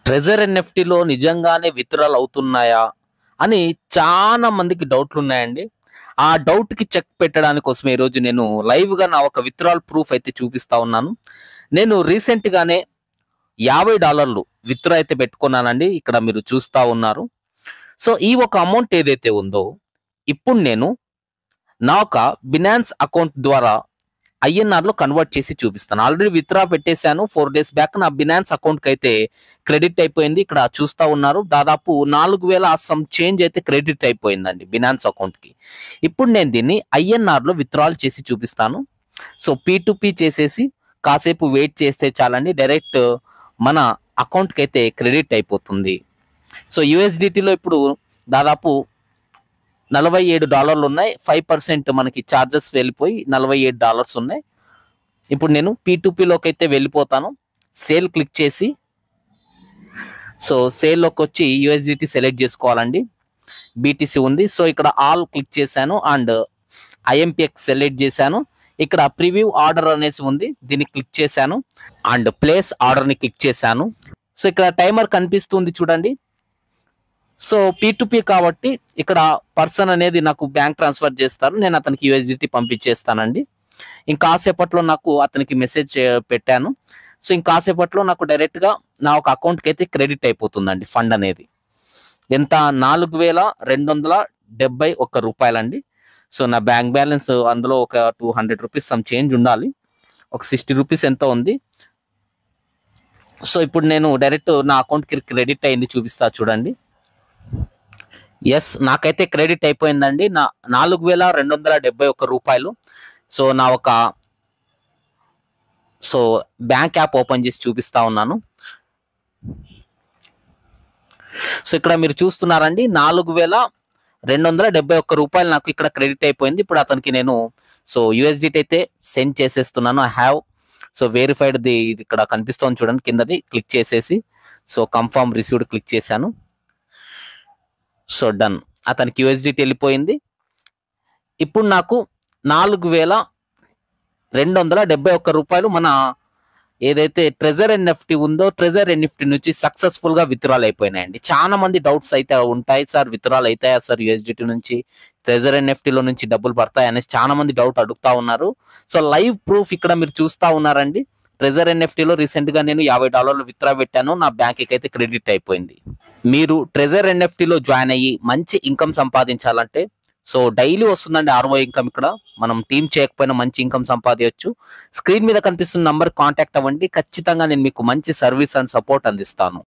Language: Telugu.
ట్రెజర్ ఎన్ఎఫ్టీలో నిజంగానే విత్డ్రాల్ అవుతున్నాయా అని చాలా మందికి డౌట్లు ఉన్నాయండి. ఆ డౌట్‌కి చెక్ పెట్టడానికి కోసమే ఈరోజు నేను లైవ్‌గా నా ఒక విత్డ్రాల్ ప్రూఫ్ అయితే చూపిస్తా ఉన్నాను. నేను రీసెంట్‌గానే $50 విత్‌డ్రా అయితే పెట్టుకున్నానండి. ఇక్కడ మీరు చూస్తా ఉన్నారు. సో, ఈ ఒక అమౌంట్ ఏదైతే ఉందో ఇప్పుడు నేను నా ఒక బినాన్స్ అకౌంట్ ద్వారా ఐఎన్ఆర్‌లో కన్వర్ట్ చేసి చూపిస్తాను. ఆల్రెడీ విత్‌డ్రా పెట్టేసాను. 4 డేస్ బ్యాక్ నా బినాన్స్ అకౌంట్‌కైతే క్రెడిట్ అయిపోయింది. ఇక్కడ చూస్తా ఉన్నారు. దాదాపు 4000 సమ్ చేంజ్ అయితే క్రెడిట్ అయిపోయిందండి బినాన్స్ అకౌంట్‌కి. ఇప్పుడు నేను దీన్ని ఐఎన్ఆర్‌లో విత్‌డ్రాల్ చేసి చూపిస్తాను. సో, పీ2పీ చేసేసి కాసేపు వెయిట్ చేస్తే చాలండి. డైరెక్ట్ మన అకౌంట్‌కైతే క్రెడిట్ అయిపోతుంది. సో, యూఎస్‌డిటీలో ఇప్పుడు దాదాపు $47 ఉన్నాయి. 5% మనకి చార్జెస్ వెళ్ళిపోయి $48 ఉన్నాయి. ఇప్పుడు నేను పీ2పీలోకి అయితే వెళ్ళిపోతాను. సేల్ క్లిక్ చేసి సో, సేల్‌లోకి వచ్చి యూఎస్‌డిటీ సెలెక్ట్ చేసుకోవాలండి. బీటీసీ ఉంది. సో, ఇక్కడ ఆల్ క్లిక్ చేశాను అండ్ ఐఎంపీఎక్స్ సెలెక్ట్ చేశాను. ఇక్కడ ప్రివ్యూ ఆర్డర్ అనేసి ఉంది. దీన్ని క్లిక్ చేశాను అండ్ ప్లేస్ ఆర్డర్‌ని క్లిక్ చేశాను. సో, ఇక్కడ టైమర్ కనిపిస్తుంది చూడండి. సో, పీ2పీ కాబట్టి ఇక్కడ పర్సన్ అనేది నాకు బ్యాంక్ ట్రాన్స్ఫర్ చేస్తారు. నేను అతనికి యూఎస్‌డిటీ పంపించేస్తానండి. ఇంకాసేపట్లో నాకు అతనికి మెసేజ్ పెట్టాను. సో, ఇంకాసేపట్లో నాకు డైరెక్ట్‌గా నా ఒక అకౌంట్‌కి అయితే క్రెడిట్ అయిపోతుందండి ఫండ్ అనేది. ఎంత $4271 అండి. సో, నా బ్యాంక్ బ్యాలెన్స్ అందులో ఒక ₹200 సమ్ చేంజ్ ఉండాలి. ఒక ₹60 ఎంతో ఉంది. సో, ఇప్పుడు నేను డైరెక్ట్ నా అకౌంట్‌కి క్రెడిట్ అయింది చూపిస్తా చూడండి. యెస్, నాకైతే క్రెడిట్ అయిపోయిందండి. నా ₹4271. సో, నా ఒక బ్యాంక్ యాప్ ఓపెన్ చేసి చూపిస్తా ఉన్నాను. సో, ఇక్కడ మీరు చూస్తున్నారండి $4271 నాకు ఇక్కడ క్రెడిట్ అయిపోయింది. ఇప్పుడు అతనికి నేను యూఎస్‌డిటీ అయితే సెండ్ చేసేస్తున్నాను. ఐ హావ్ వెరిఫైడ్ ఇది ఇక్కడ కనిపిస్తోంది చూడండి కిందది క్లిక్ చేసేసి కన్ఫర్మ్ రిసీవ్డ్ క్లిక్ చేశాను. So, done. అతనికి యూఎస్‌డిటీ వెళ్ళిపోయింది. ఇప్పుడు నాకు $4271 మన ఏదైతే ట్రెజర్ ఎన్ఎఫ్టీ ఉందో ట్రెజర్ ఎన్ఎఫ్టీ నుంచి సక్సెస్ఫుల్ గా విత్డ్రాల్ అయిపోయినాయండి. చాలా మంది డౌట్స్ అయితే ఉంటాయి సార్, విత్డ్రాల్ అవుతాయా సార్ యూఎస్‌డిటీ నుంచి, ట్రెజర్ ఎన్ఎఫ్టీలో నుంచి డబ్బులు పడతాయి అనేసి చాలా మంది డౌట్ అడుగుతా ఉన్నారు. సో, లైవ్ ప్రూఫ్ ఇక్కడ మీరు చూస్తా ఉన్నారండి. ట్రెజర్ ఎన్ఎఫ్టీలో రీసెంట్ గా నేను $50 విత్డ్రా పెట్టాను. నా బ్యాంక్ అయితే క్రెడిట్ అయిపోయింది. మీరు ట్రెజర్ ఎన్ఎఫ్టీలో జాయిన్ అయ్యి మంచి ఇన్కమ్ సంపాదించాలంటే డైలీ వస్తుందండి ఆర్ఓ ఇన్కమ్. ఇక్కడ మనం టీమ్ చేయకపోయినా మంచి ఇన్కమ్ సంపాదించవచ్చు. స్క్రీన్ మీద కనిపిస్తున్న నంబర్ కాంటాక్ట్ అవ్వండి. ఖచ్చితంగా నేను మీకు మంచి సర్వీస్ అండ్ సపోర్ట్ అందిస్తాను.